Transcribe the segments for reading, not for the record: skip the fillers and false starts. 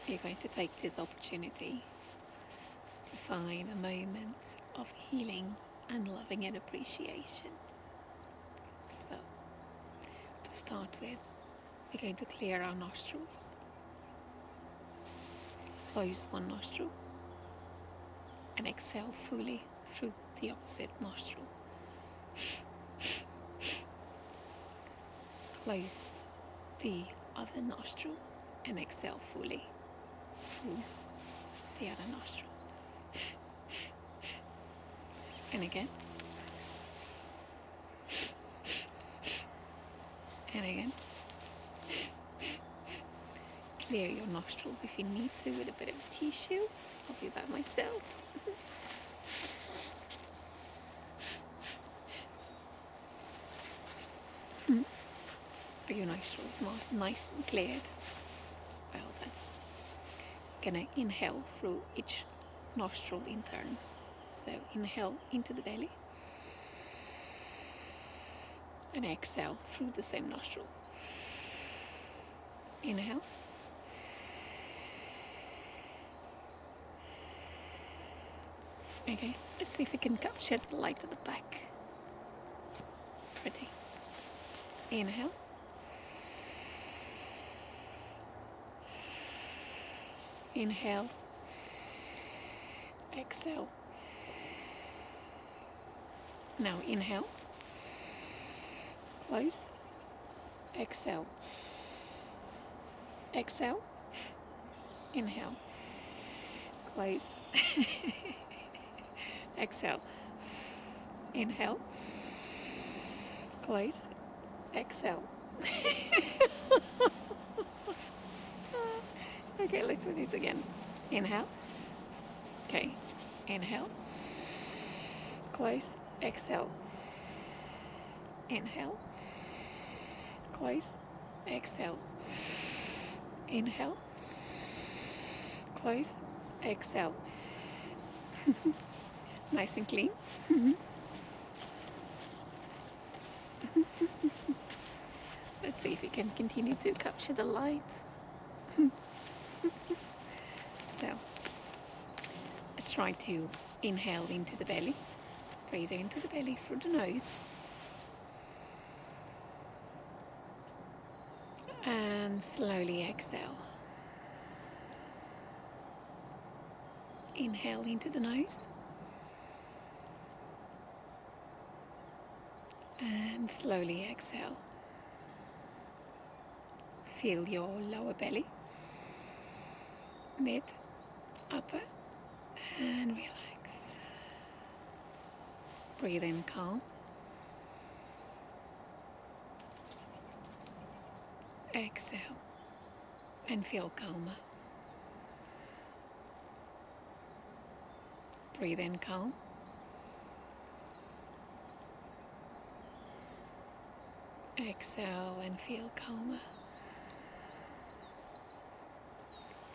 You're going to take this opportunity to find a moment of healing and loving and appreciation. So, to start with, we're going to clear our nostrils. Close one nostril and exhale fully through the opposite nostril. Close the other nostril and exhale fully through the other nostril. And again. And again. Clear your nostrils if you need to with a bit of tissue. I'll do that myself. Are your nostrils nice and cleared? Well then. Gonna inhale through each nostril in turn. So inhale into the belly. And exhale through the same nostril. Inhale. Okay, let's see if we can capture the light at the back. Pretty. Inhale. Inhale. Exhale. Now inhale. Close. Exhale. Exhale. Inhale. Close. Exhale. Inhale. Close. Exhale. Okay, let's do this again. Inhale. Okay. Inhale. Close. Exhale. Inhale. Close. Exhale. Inhale. Close. Exhale. Nice and clean. Let's see if we can continue to capture the light. So, let's try to inhale into the belly. Breathe into the belly through the nose. And slowly exhale. Inhale into the nose. And slowly exhale. Feel your lower belly, mid, upper, and relax. Breathe in calm. Exhale and feel calmer. Breathe in calm. Exhale and feel calmer.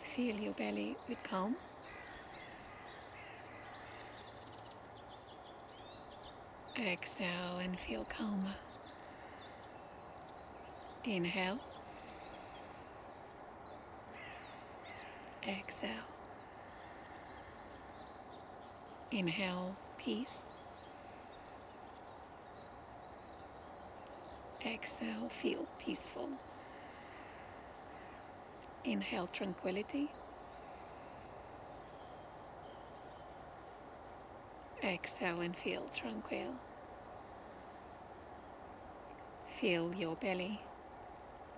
Feel your belly with calm. Exhale and feel calmer. Inhale. Exhale. Inhale, peace. Exhale, feel peaceful. Inhale, tranquility. Exhale and feel tranquil. Feel your belly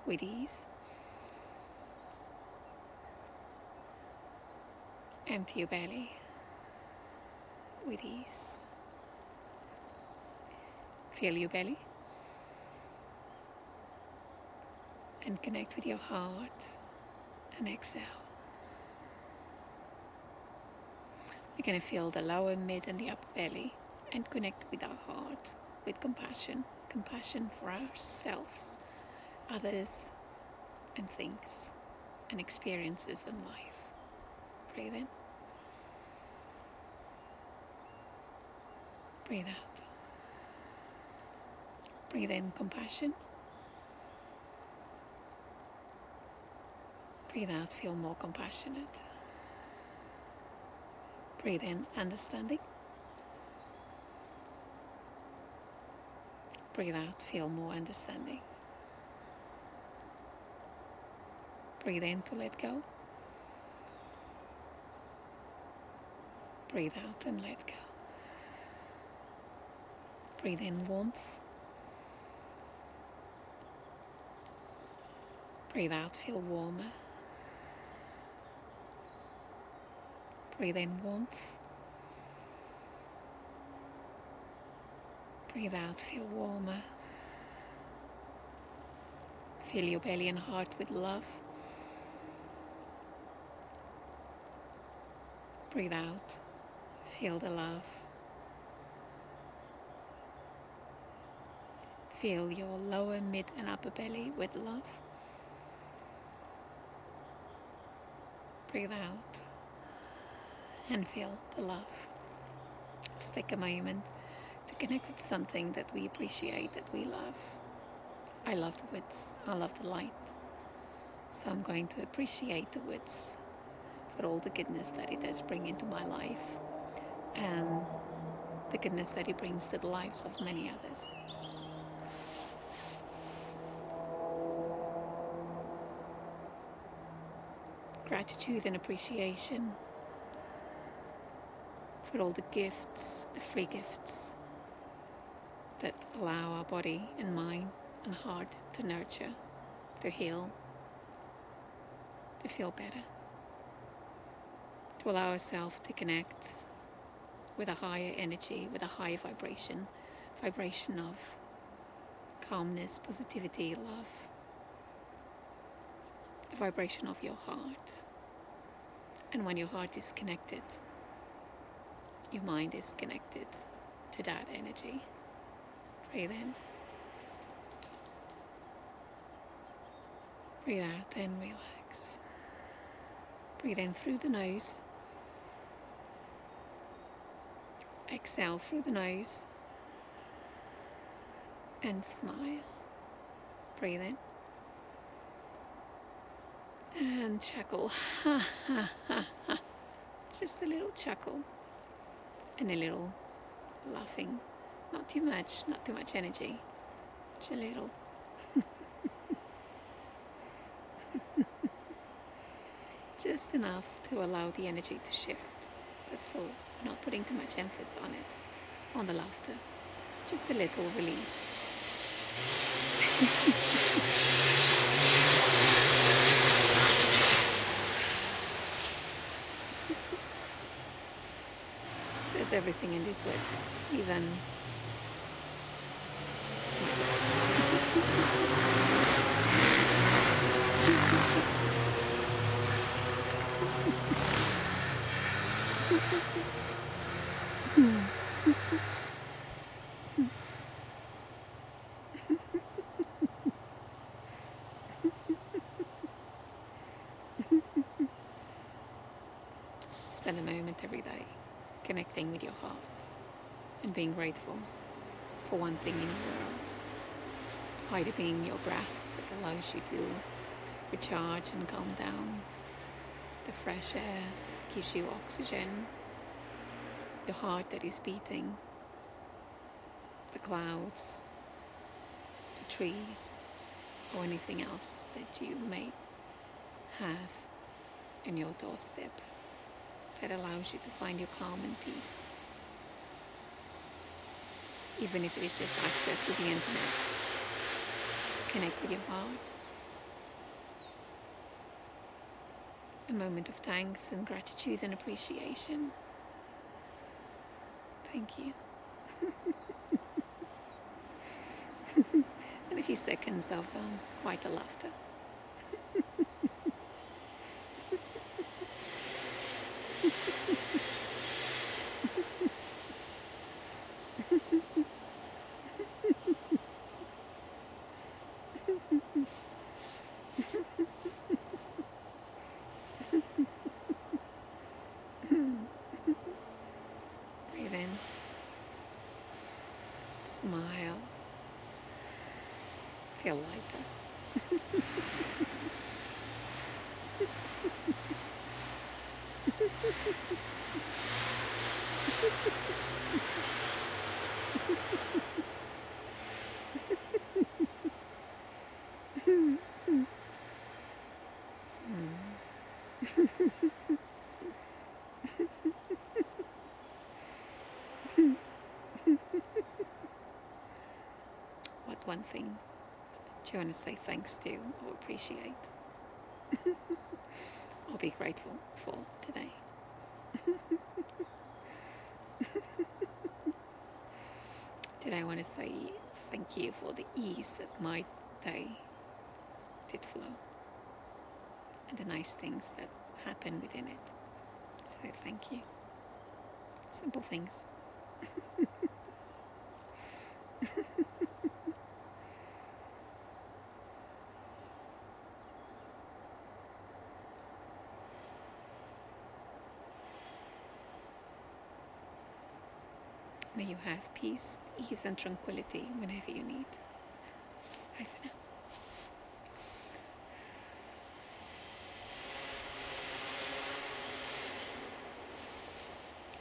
with ease. Empty your belly with ease. Feel your belly and connect with your heart and exhale. We're going to feel the lower, mid and the upper belly and connect with our heart with compassion. Compassion for ourselves, others and things and experiences in life. Breathe in. Breathe out. Breathe in compassion. Breathe out, feel more compassionate. Breathe in, understanding. Breathe out, feel more understanding. Breathe in to let go. Breathe out and let go. Breathe in warmth. Breathe out, feel warmer. Breathe in warmth. Breathe out, feel warmer. Fill your belly and heart with love. Breathe out, feel the love. Fill your lower, mid and upper belly with love. Breathe out and feel the love. Let's take a moment to connect with something that we appreciate, that we love. I love the woods, I love the light. So I'm going to appreciate the woods for all the goodness that it does bring into my life and the goodness that it brings to the lives of many others. Gratitude and appreciation for all the gifts, the free gifts that allow our body and mind and heart to nurture, to heal, to feel better, to allow ourselves to connect with a higher energy, with a higher vibration of calmness, positivity, love, the vibration of your heart. And when your heart is connected, your mind is connected to that energy. Breathe in. Breathe out and relax. Breathe in through the nose. Exhale through the nose. And smile. Breathe in. And chuckle. Ha ha ha ha. Just a little chuckle. And a little laughing. Not too much energy. Just a little. Just enough to allow the energy to shift. That's all. Not putting too much emphasis on it, on the laughter. Just a little release. There's everything in these woods, even my Spend a moment every day connecting with your heart and being grateful for one thing in your world. Either being your breath that allows you to recharge and calm down, the fresh air that gives you oxygen, your heart that is beating, the clouds, the trees, or anything else that you may have in your doorstep that allows you to find your calm and peace. Even if it is just access to the internet, connect with your heart. A moment of thanks and gratitude and appreciation. Thank you. And a few seconds of quite a laughter. Breathe in. Smile. Feel lighter. What one thing do you want to say thanks to or appreciate or be grateful for today? Did I want to say thank you for the ease that my day did flow and the nice things that happen within it? So thank you. Simple things. May you have peace, ease, and tranquility whenever you need. Bye for now.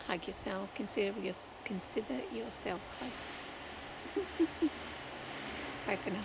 Hug yourself. Consider yourself hugged. Bye for now.